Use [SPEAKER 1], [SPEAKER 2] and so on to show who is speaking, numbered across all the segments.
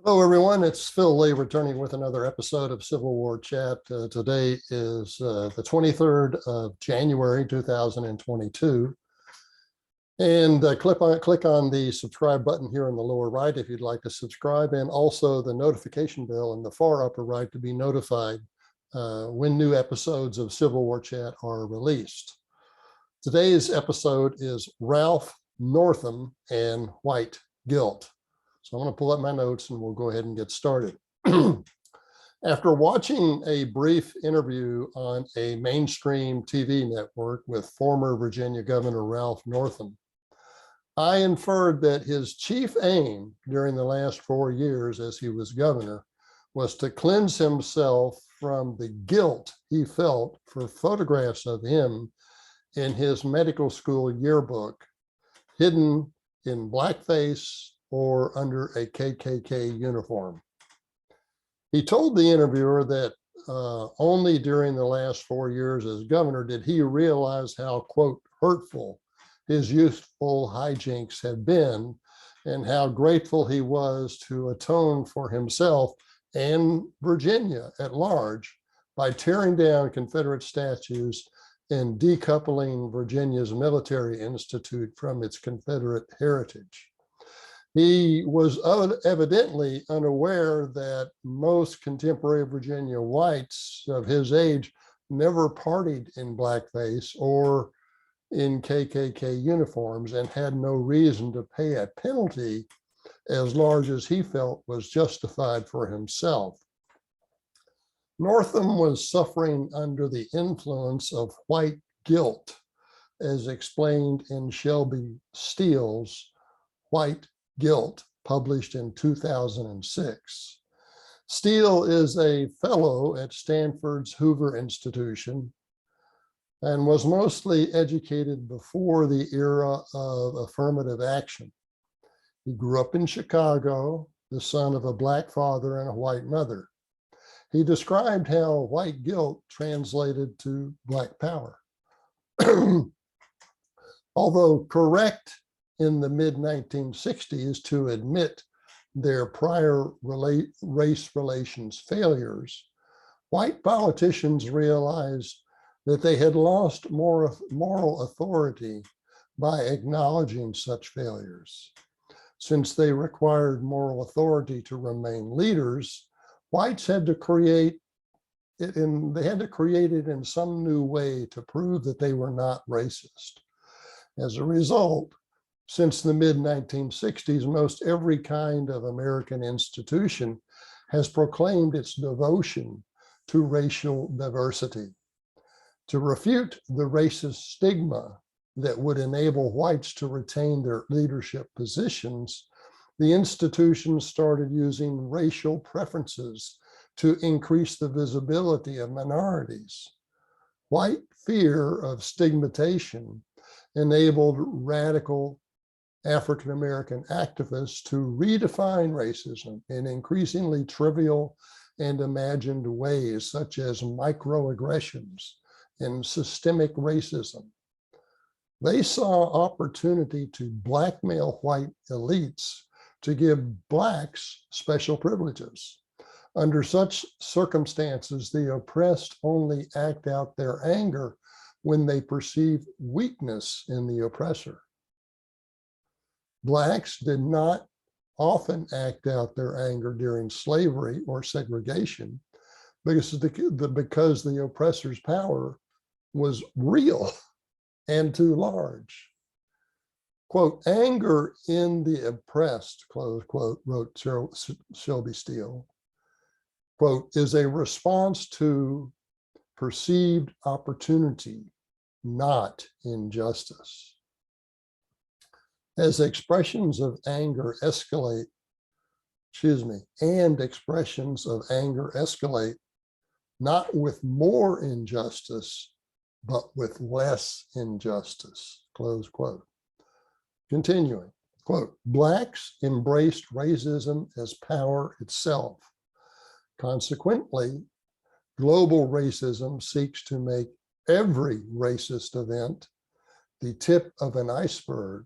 [SPEAKER 1] Hello, everyone. It's Phil Lee returning with another episode of Civil War Chat. Today is the 23rd of January, 2022. And click on the subscribe button here in the lower right if you'd like to subscribe, and also the notification bell in the far upper right to be notified when new episodes of Civil War Chat are released. Today's episode is Ralph Northam and White Guilt. So I'm going to pull up my notes and we'll go ahead and get started. After watching a brief interview on a mainstream TV network with former Virginia Governor Ralph Northam, I inferred that his chief aim during the last 4 years as he was governor was to cleanse himself from the guilt he felt for photographs of him in his medical school yearbook, hidden in blackface or under a KKK uniform. He told the interviewer that only during the last 4 years as governor did he realize how, quote, hurtful his youthful hijinks had been, and how grateful he was to atone for himself and Virginia at large by tearing down Confederate statues and decoupling Virginia's military institute from its Confederate heritage. He was evidently unaware that most contemporary Virginia whites of his age never partied in blackface or in KKK uniforms, and had no reason to pay a penalty as large as he felt was justified for himself. Northam was suffering under the influence of white guilt, as explained in Shelby Steele's White Guilt, published in 2006. Steele is a fellow at Stanford's Hoover Institution and was mostly educated before the era of affirmative action. He grew up in Chicago, the son of a black father and a white mother. He described how white guilt translated to black power. Although correct in the mid-1960s to admit their prior race relations failures, white politicians realized that they had lost moral authority by acknowledging such failures. Since they required moral authority to remain leaders, whites had to create it in some new way to prove that they were not racist. As a result, since the mid-1960s, most every kind of American institution has proclaimed its devotion to racial diversity. To refute the racist stigma that would enable whites to retain their leadership positions, the institutions started using racial preferences to increase the visibility of minorities. White fear of stigmatization enabled radical African-American activists to redefine racism in increasingly trivial and imagined ways, such as microaggressions and systemic racism. They saw opportunity to blackmail white elites to give blacks special privileges. Under such circumstances, the oppressed only act out their anger when they perceive weakness in the oppressor. Blacks did not often act out their anger during slavery or segregation because the oppressor's power was real and too large. Quote, anger in the oppressed, close quote, wrote Shelby Steele, quote, is a response to perceived opportunity, not injustice. As expressions of anger escalate, and expressions of anger escalate, not with more injustice, but with less injustice, close quote. Continuing, quote, blacks embraced racism as power itself. Consequently, global racism seeks to make every racist event the tip of an iceberg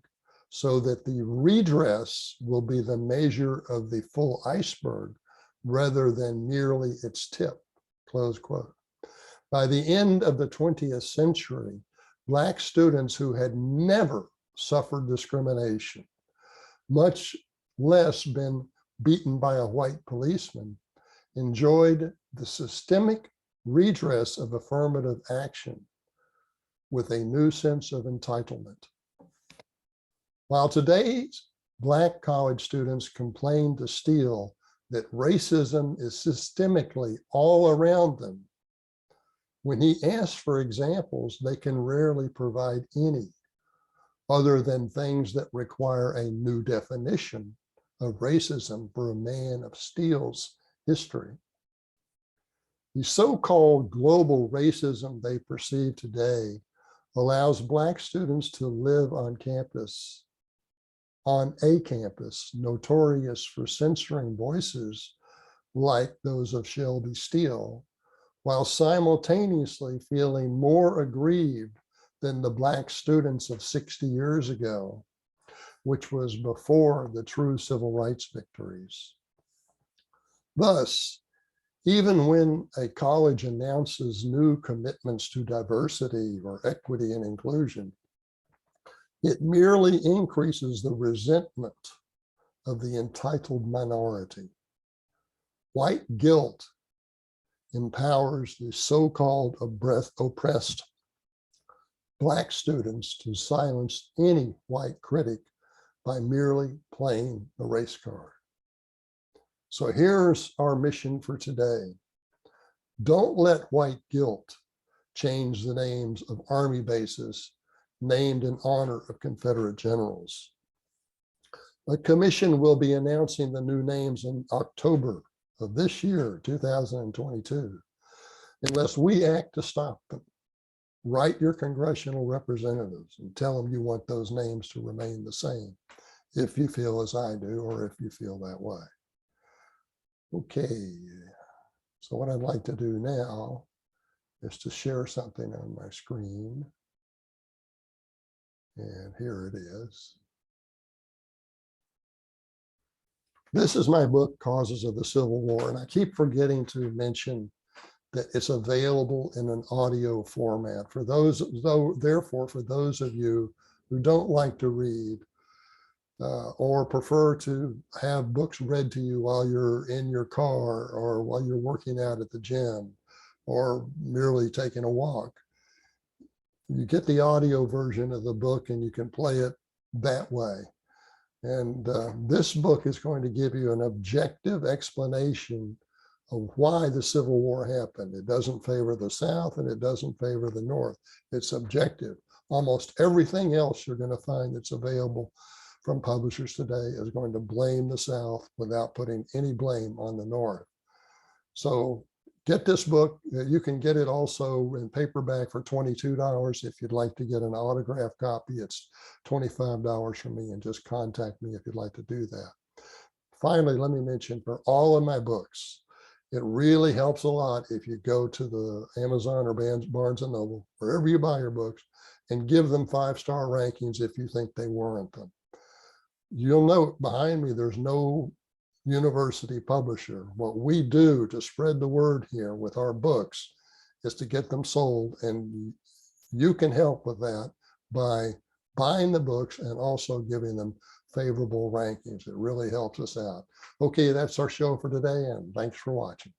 [SPEAKER 1] so that the redress will be the measure of the full iceberg rather than merely its tip, close quote. By the end of the 20th century, Black students who had never suffered discrimination, much less been beaten by a white policeman, enjoyed the systemic redress of affirmative action with a new sense of entitlement. While today's Black college students complain to Steele that racism is systemically all around them, when he asks for examples, they can rarely provide any, other than things that require a new definition of racism for a man of Steele's history. The so-called global racism they perceive today allows Black students to live on a campus notorious for censoring voices like those of Shelby Steele, while simultaneously feeling more aggrieved than the Black students of 60 years ago, which was before the true civil rights victories. Thus, even when a college announces new commitments to diversity or equity and inclusion, it merely increases the resentment of the entitled minority. White guilt empowers the so-called oppressed Black students to silence any white critic by merely playing the race card. So here's our mission for today. Don't let white guilt change the names of Army bases named in honor of Confederate generals. A commission will be announcing the new names in October of this year, 2022, unless we act to stop them. Write your congressional representatives and tell them you want those names to remain the same, if you feel as I do, or if you feel that way. Okay, so what I'd like to do now is to share something on my screen. And here it is. This is my book, Causes of the Civil War, and I keep forgetting to mention that it's available in an audio format. Therefore, for those of you who don't like to read or prefer to have books read to you while you're in your car or while you're working out at the gym or merely taking a walk, you get the audio version of the book and you can play it that way. And this book is going to give you an objective explanation of why the Civil War happened. It doesn't favor the South and it doesn't favor the North. It's objective. Almost everything else you're going to find that's available from publishers today is going to blame the South without putting any blame on the North. So get this book. You can get it also in paperback for $22. If you'd like to get an autographed copy, it's $25 from me, and just contact me if you'd like to do that. Finally, let me mention, for all of my books, it really helps a lot if you go to the Amazon or Barnes & Noble, wherever you buy your books, and give them 5-star rankings if you think they warrant them. You'll note behind me, there's no university publisher. What we do to spread the word here with our books is to get them sold, and you can help with that by buying the books and also giving them favorable rankings. It really helps us out. Okay, that's our show for today, and thanks for watching.